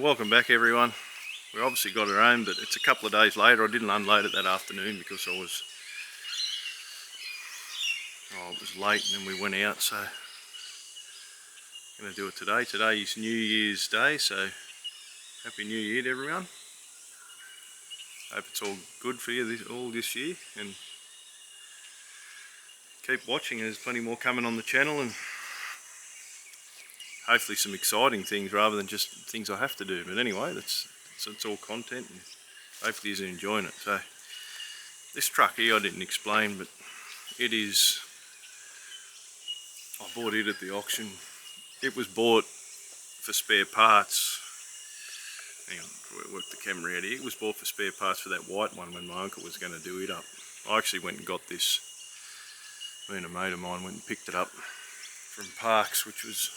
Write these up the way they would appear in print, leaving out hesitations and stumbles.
welcome back everyone. We obviously got her home, but it's a couple of days later. I didn't unload it that afternoon because it was late and then we went out, so I'm going to do it today. Today is New Year's Day, so Happy New Year to everyone. Hope it's all good for you all this year, and keep watching. There's plenty more coming on the channel, and hopefully some exciting things rather than just things I have to do. But anyway, it's all content, and hopefully you're enjoying it. So this truck here I didn't explain, but it is, I bought it at the auction. It was bought for spare parts. Hang on, work the camera out here. It was bought for spare parts for that white one when my uncle was going to do it up. I actually went and got this. Me and a mate of mine went and picked it up from Parks, which was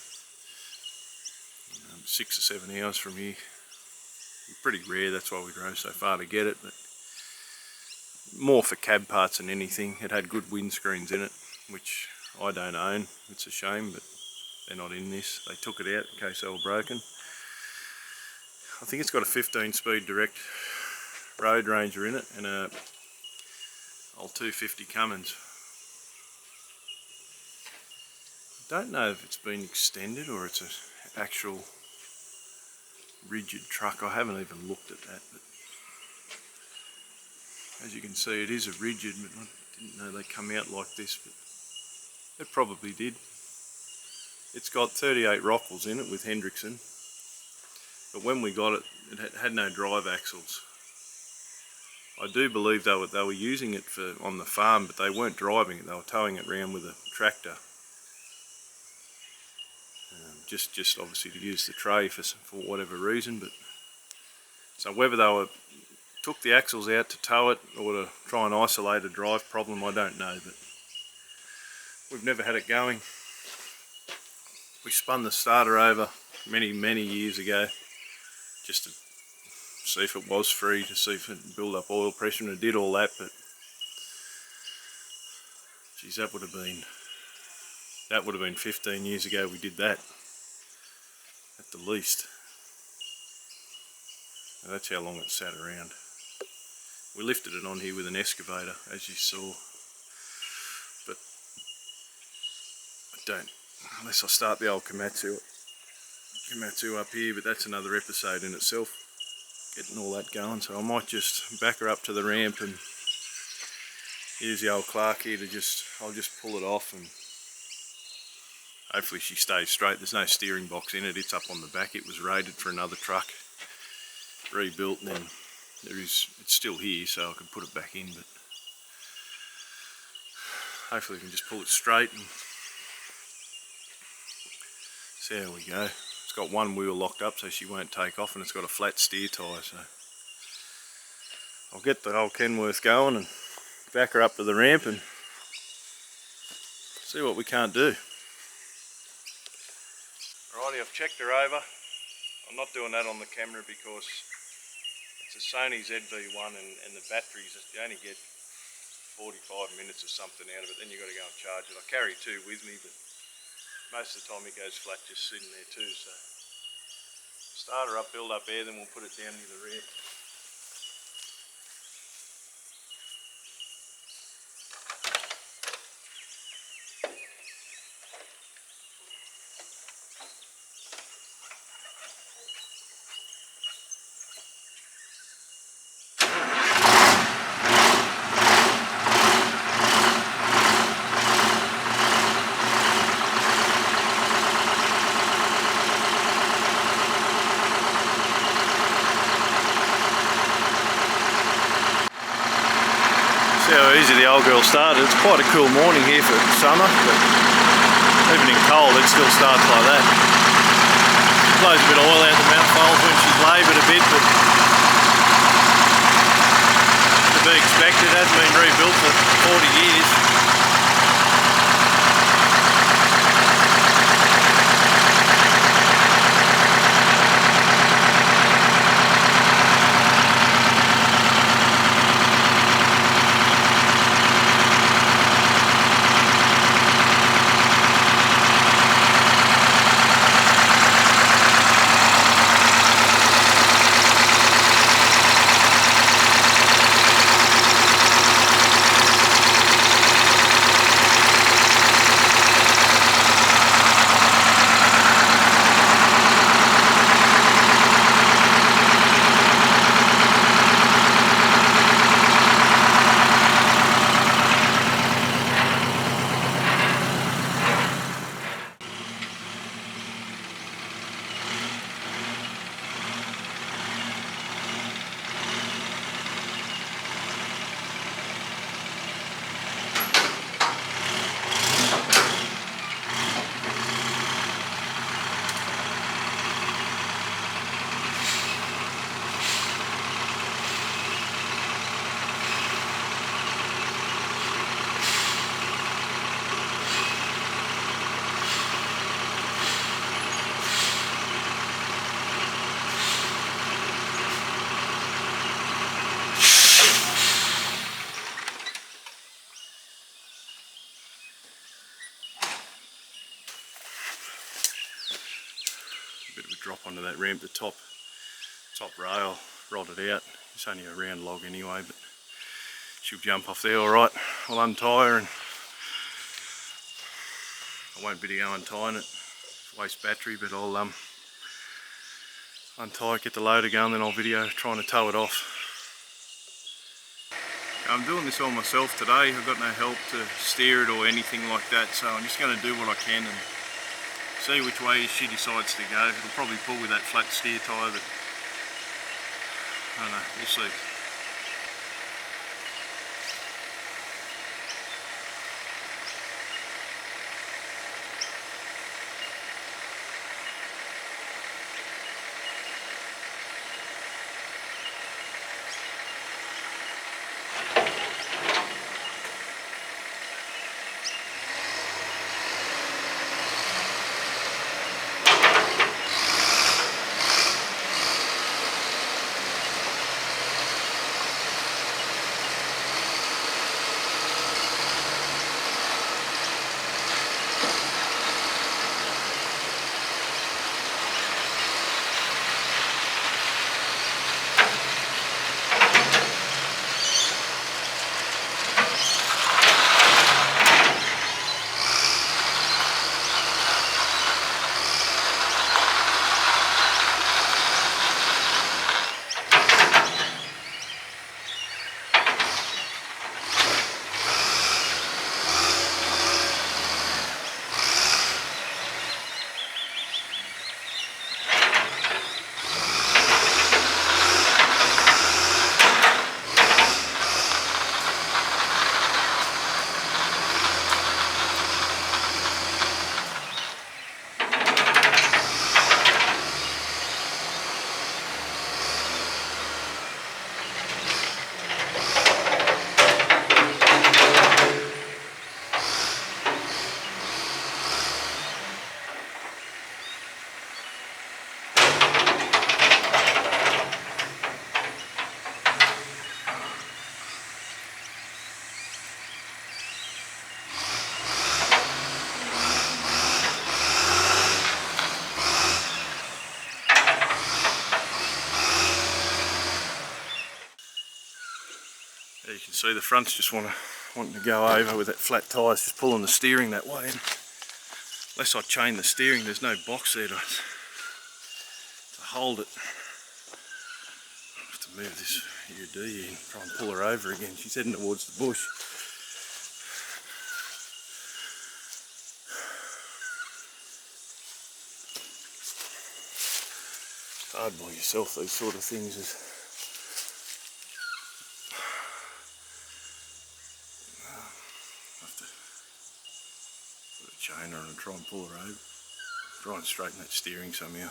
6 or 7 hours from here. Pretty rare, that's why we drove so far to get it, but more for cab parts than anything. It had good windscreens in it, which I don't own. It's a shame, but they're not in this. They took it out in case they were broken. I think it's got a 15-speed direct road ranger in it and a old 250 Cummins. Don't know if it's been extended or it's an actual rigid truck. I haven't even looked at that, but as you can see it is a rigid, but I didn't know they come out like this, but it probably did. It's got 38 Rockwells in it with Hendrickson, but when we got it, it had no drive axles. I do believe they were using it on the farm, but they weren't driving it, they were towing it around with a tractor. Just obviously to use the tray for whatever reason, but so whether they took the axles out to tow it or to try and isolate a drive problem, I don't know, but we've never had it going. We spun the starter over many years ago just to see if it was free, to see if it built up oil pressure, and it did all that, but geez, that would have been 15 years ago we did that, at the least. Now that's how long it sat around. We lifted it on here with an excavator, as you saw, but I don't, unless I start the old Komatsu up here, but that's another episode in itself, getting all that going. So I might just back her up to the ramp and use the old Clark here to I'll just pull it off, and hopefully she stays straight. There's no steering box in it, it's up on the back. It was rated for another truck, rebuilt, and then it's still here, so I can put it back in, but hopefully we can just pull it straight and see how we go. It's got one wheel locked up so she won't take off, and it's got a flat steer tyre, so I'll get the old Kenworth going and back her up to the ramp and see what we can't do. Alrighty, I've checked her over. I'm not doing that on the camera because it's a Sony ZV-1 and the batteries, you only get 45 minutes or something out of it, then you've got to go and charge it. I carry two with me, but most of the time it goes flat just sitting there too, so start her up, build up air, then we'll put it down near the rear. See how easy the old girl started. It's quite a cool morning here for summer, but even in cold it still starts like that. Blows a bit of oil out the manifolds when she's laboured a bit, but to be expected. It hasn't been rebuilt for 40 years. drop onto that ramp. The top rail rotted out. It's only a round log anyway, but she'll jump off there alright. I'll untie her, and I won't be to go untying it, waste battery, but I'll untie it, get the loader going, then I'll video trying to tow it off. I'm doing this all myself today. I've got no help to steer it or anything like that, so I'm just going to do what I can and see which way she decides to go. It'll probably pull with that flat steer tyre, but I don't know, we'll see. There you can see the front's just wanting to go over with that flat tyre. It's just pulling the steering that way. And unless I chain the steering, there's no box there to hold it. I have to move this UD and try and pull her over again. She's heading towards the bush. It's hard by yourself, these sort of things. Chain her and try and pull her over. Try and straighten that steering somehow.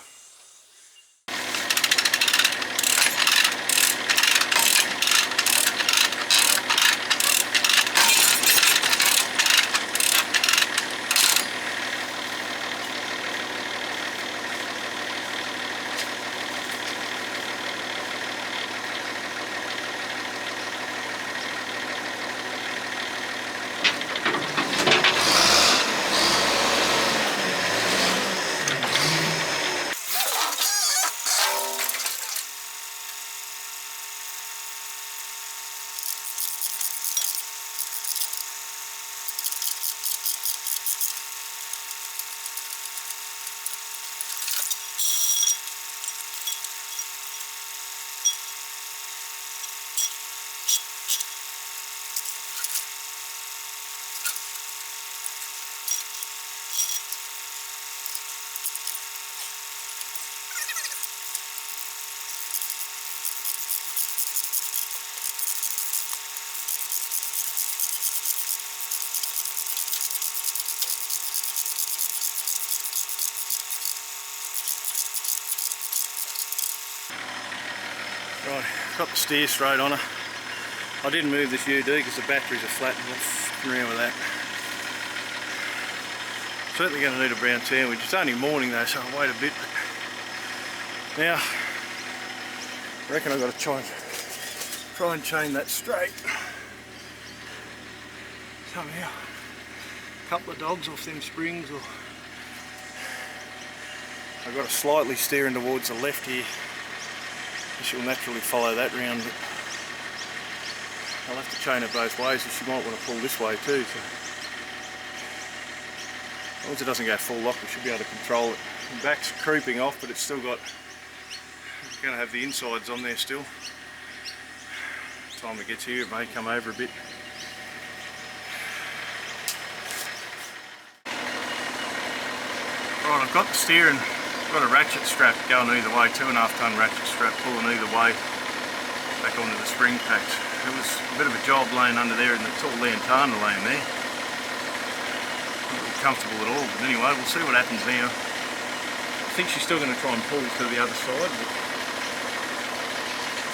Right, got the steer straight on her. I didn't move this UD because the batteries are flat. I'm not f***ing around with that. Certainly going to need a brown sandwich. It's only morning though, so I'll wait a bit. Now, I reckon I've got to try and chain that straight. Somehow, a couple of dogs off them springs, or I've got to slightly steering towards the left here. She'll naturally follow that round, but I'll have to chain it both ways, so she might want to pull this way too. So as long as it doesn't go full lock, we should be able to control it. The back's creeping off, but it's still got, it's going to have the insides on there still. Time it gets here, it may come over a bit. Right, I've got the steering, got a ratchet strap going either way, 2.5 tonne ratchet strap pulling either way back onto the spring packs. It was a bit of a job laying under there in the tall lantana laying there. Not really comfortable at all, but anyway, we'll see what happens now. I think she's still going to try and pull to the other side, but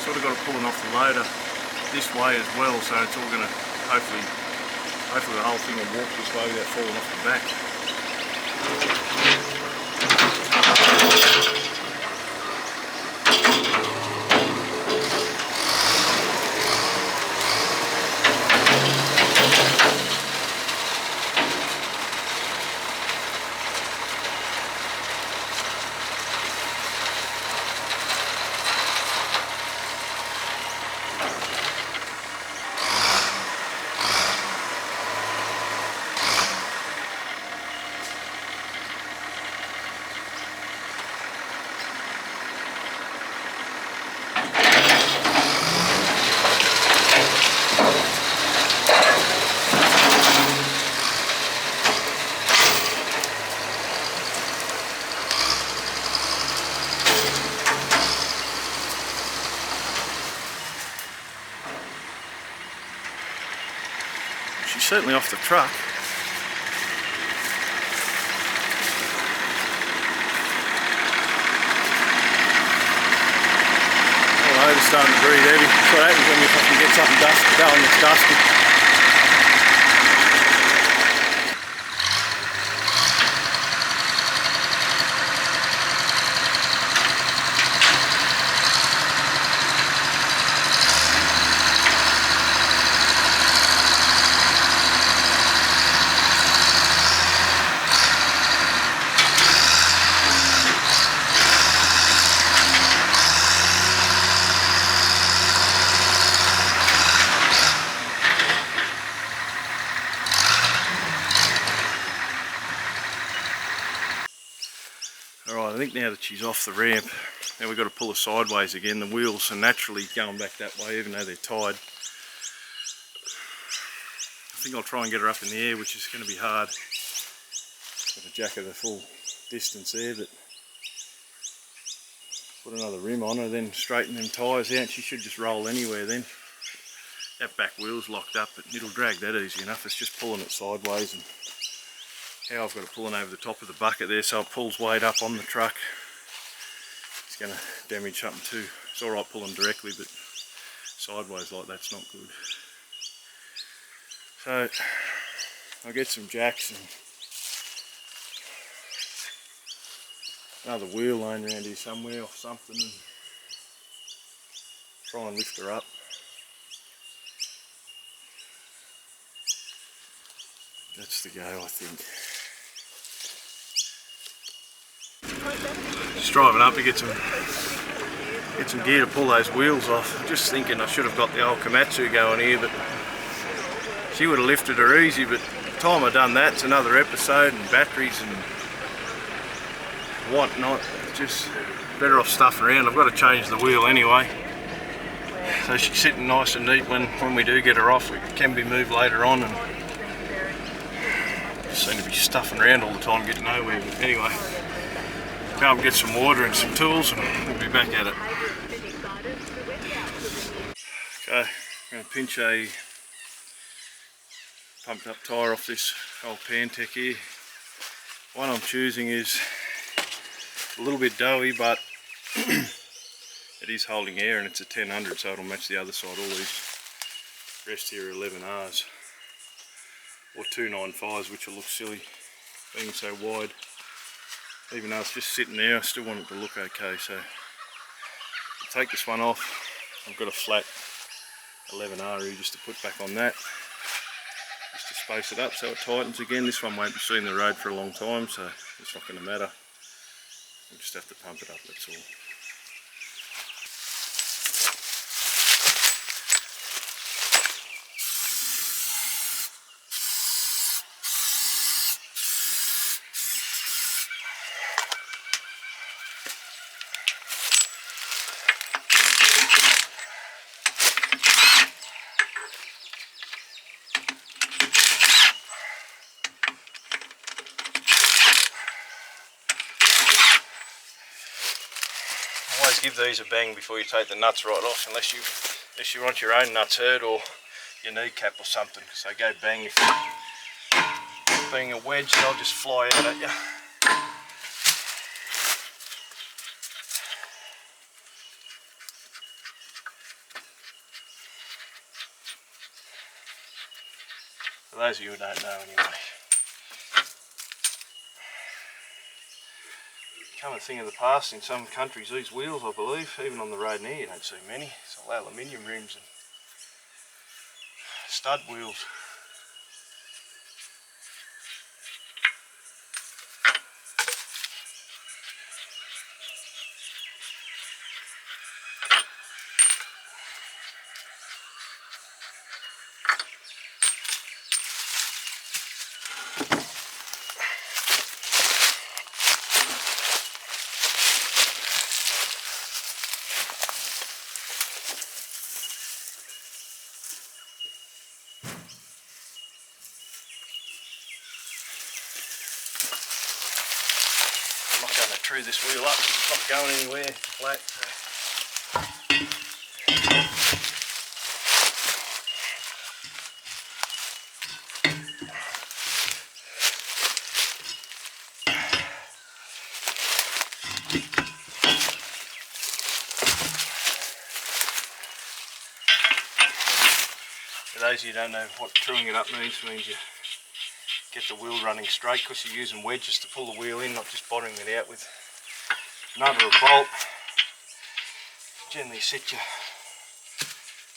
sort of got it pulling off the loader this way as well, so it's all going to hopefully the whole thing will walk this way without falling off the back. She's certainly off the truck. The loader's starting to breathe heavy. That's what happens when you fucking get something going that's dusty. Alright, I think now that she's off the ramp, now we've got to pull her sideways again. The wheels are naturally going back that way even though they're tied. I think I'll try and get her up in the air, which is going to be hard. Got to jack her the full distance there, but put another rim on her, then straighten them tyres out. She should just roll anywhere then. That back wheel's locked up, but it'll drag that easy enough. It's just pulling it sideways, and how I've got it pulling over the top of the bucket there so it pulls weight up on the truck. It's going to damage something too. It's alright pulling directly, but sideways like that's not good. So I'll get some jacks and another wheel laying around here somewhere or something and try and lift her up. That's the go, I think. Just driving up to get some gear to pull those wheels off. I'm just thinking I should have got the old Komatsu going here, but she would have lifted her easy, but by the time I've done that, it's another episode and batteries and whatnot. Just better off stuffing around. I've got to change the wheel anyway, so she's sitting nice and neat when we do get her off. It can be moved later on, and just seem to be stuffing around all the time, getting nowhere. But anyway, go and get some water and some tools and we'll be back at it. Okay, I'm going to pinch a pumped up tyre off this old Pantech here. One I'm choosing is a little bit doughy, but it is holding air, and it's a 1000, so it'll match the other side. All these rest here are 11Rs or 295s, which will look silly being so wide. Even though it's just sitting there, I still want it to look okay. So I'll take this one off. I've got a flat 11R here just to put back on that, just to space it up so it tightens again. This one won't be seeing the road for a long time, so it's not going to matter. We'll just have to pump it up, that's all. Always give these a bang before you take the nuts right off, unless you want your own nuts hurt or your kneecap or something, because they go bang. If being a wedge, they'll just fly out at you. For those of you who don't know anyway. Become a thing of the past in some countries, these wheels, I believe, even on the road near you don't see many. It's all aluminium rims and stud wheels. I'm not going to true this wheel up because it's not going anywhere flat. So. For those of you who don't know what truing it up means you get the wheel running straight, because you're using wedges to pull the wheel in, not just bottoming it out with nut or a bolt. Generally set your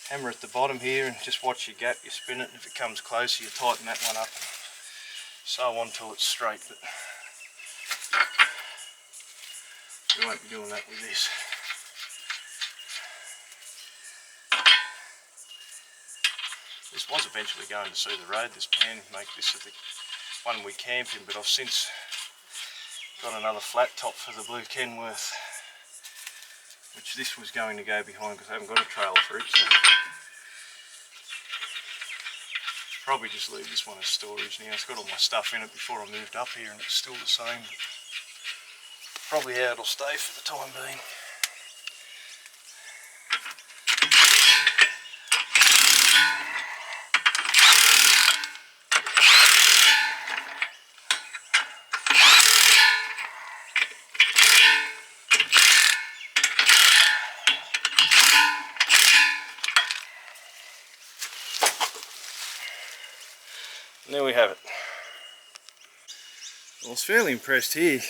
hammer at the bottom here and just watch your gap, you spin it, and if it comes closer you tighten that one up and so on till it's straight. But we won't be doing that with this. This was eventually going to see the road, this pan, make this the one we camp in, but I've since got another flat top for the Blue Kenworth, which this was going to go behind because I haven't got a trailer for it, so probably just leave this one as storage now. It's got all my stuff in it before I moved up here and it's still the same. Probably how it'll stay for the time being. And there we have it. Well, I was fairly impressed here.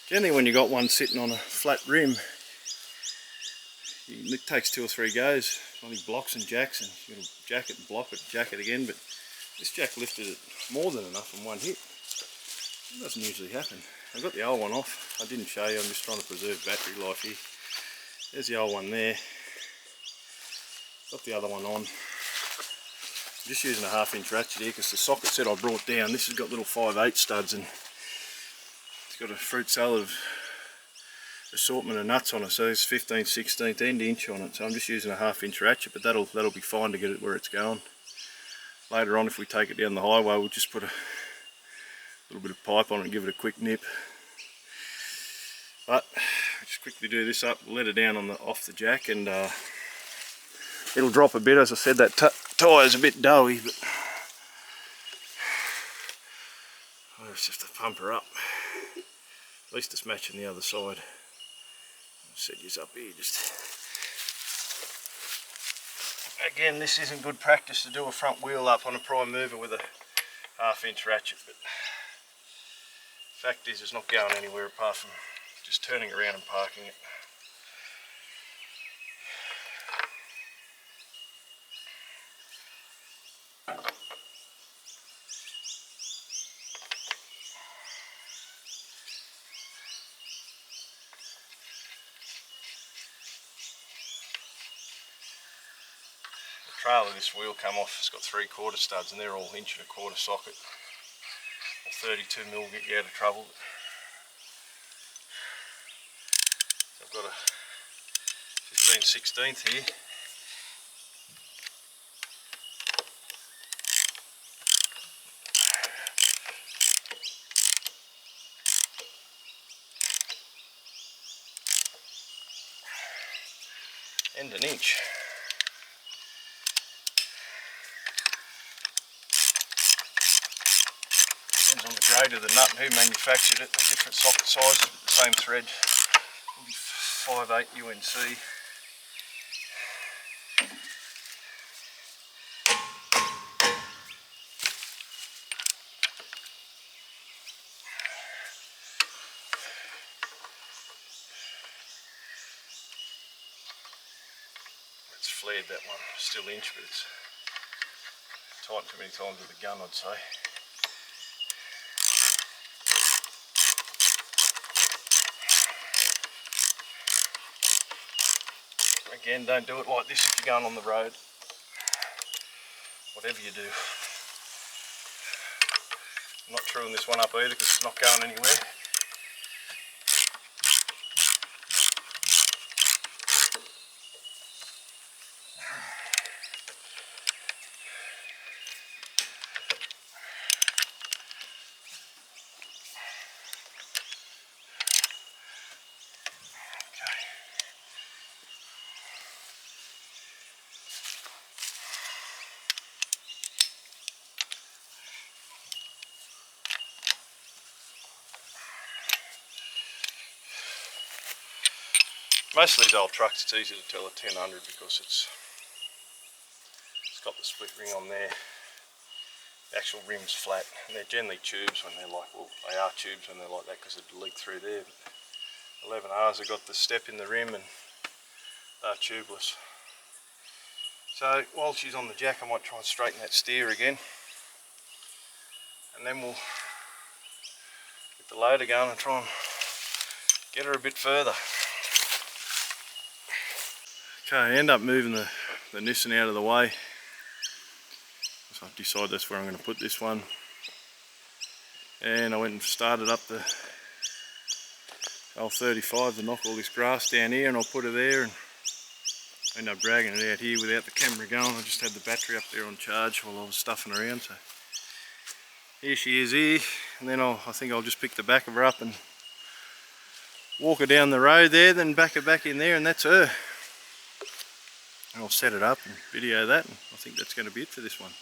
Generally when you got one sitting on a flat rim, it takes 2 or 3 goes, only blocks and jacks, and you've got to jack it and block it, jack it again, but this jack lifted it more than enough in one hit. It doesn't usually happen. I got the old one off. I didn't show you, I'm just trying to preserve battery life here. There's the old one there. Got the other one on. I'm just using a 1/2 inch ratchet here because the socket set I brought down, this has got little 5/8 studs and it's got a fruit salad assortment of nuts on it, so there's 15, 16th end inch on it, so I'm just using a 1/2 inch ratchet, but that'll be fine to get it where it's going. Later on, if we take it down the highway, we'll just put a little bit of pipe on it and give it a quick nip. But just quickly do this up, let it down on off the jack, and it'll drop a bit. As I said, that tyre's a bit doughy, but I'll just have to pump her up. At least it's matching the other side. I'll set you up here just. Again, this isn't good practice to do a front wheel up on a prime mover with a 1/2 inch ratchet, but the fact is it's not going anywhere apart from just turning around and parking it. trail of this wheel come off. It's got 3/4 studs and they're all 1.25" socket. Or 32mm get you out of trouble. So I've got a 15/16 here. And 1 inch. Depends on the grade of the nut and who manufactured it. The different socket sizes, but the same thread. Will be 5/8 UNC. It's flared, that one. Still inch, but it's tightened too many times with the gun, I'd say. Again, don't do it like this if you're going on the road. Whatever you do. I'm not truing this one up either because it's not going anywhere. Most of these old trucks, it's easy to tell a 1000 because it's got the split ring on there. The actual rim's flat, and they're generally tubes when they're like, well, they are tubes when they're like that because it'd leak through there. But 11Rs have got the step in the rim and they're tubeless. So while she's on the jack, I might try and straighten that steer again, and then we'll get the loader going and try and get her a bit further. Okay, I end up moving the Nissan out of the way. So I've decided that's where I'm going to put this one. And I went and started up the old 35 to knock all this grass down here, and I'll put her there and end up dragging it out here without the camera going. I just had the battery up there on charge while I was stuffing around. So here she is here, and then I think I'll just pick the back of her up and walk her down the road there, then back her back in there, and that's her. And I'll set it up and video that, and I think that's going to be it for this one.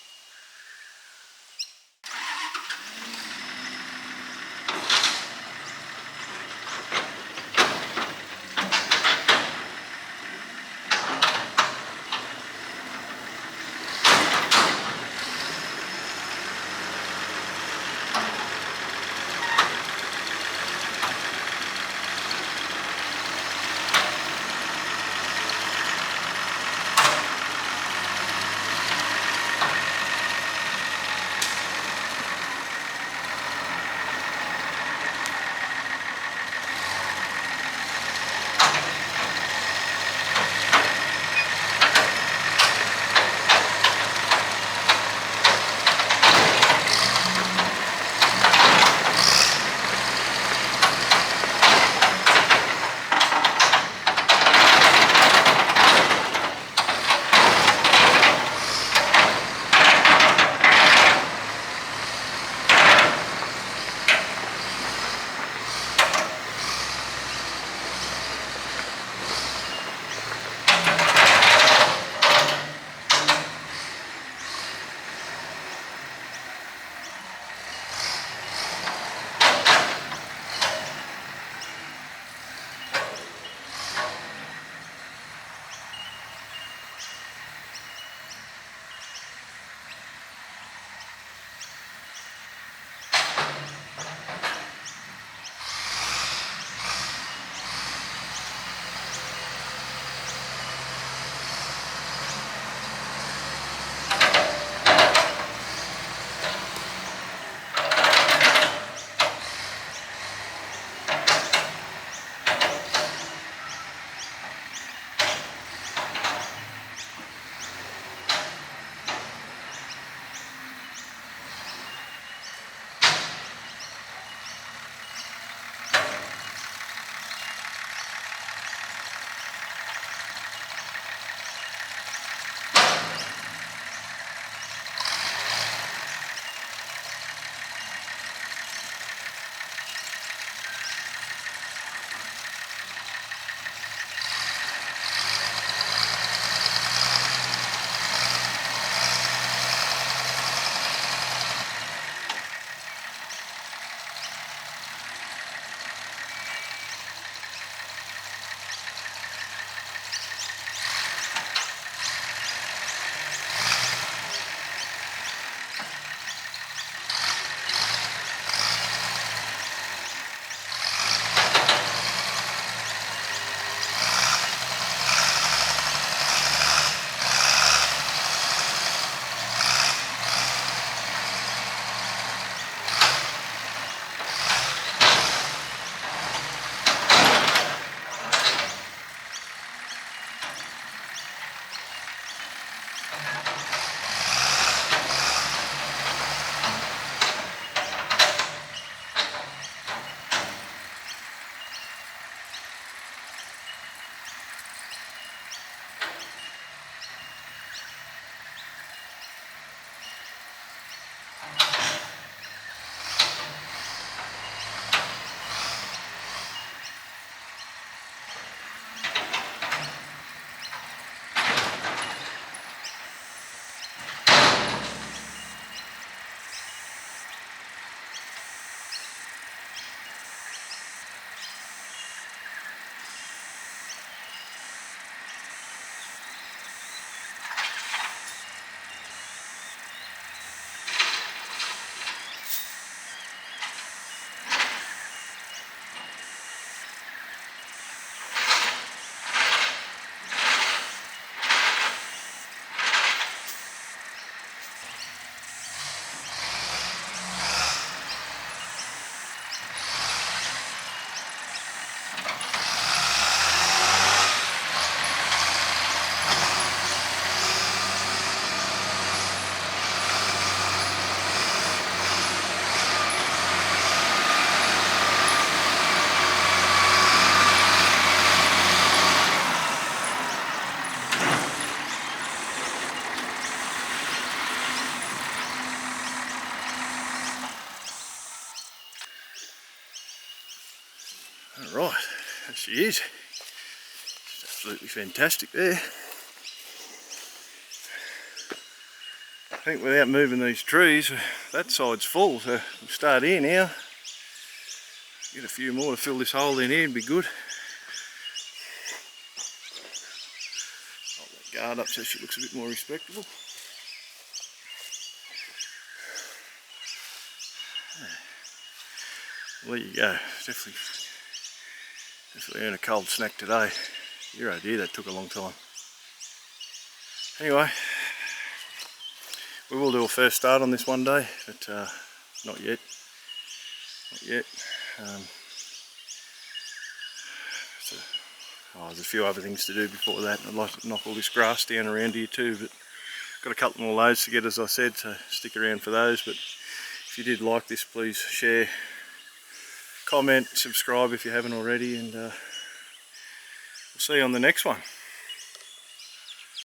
She is. She's absolutely fantastic there. I think without moving these trees, that side's full, so we'll start here now. Get a few more to fill this hole in here, it'd be good. Hold that guard up so she looks a bit more respectable. Well, there you go. Definitely earn a cold snack today. Your idea, that took a long time. Anyway, we will do a first start on this one day, but not yet. Not yet. There's a few other things to do before that. I'd like to knock all this grass down around here too, but got a couple more loads to get, as I said, so stick around for those. But if you did like this, please share, comment, subscribe if you haven't already, and we'll see you on the next one.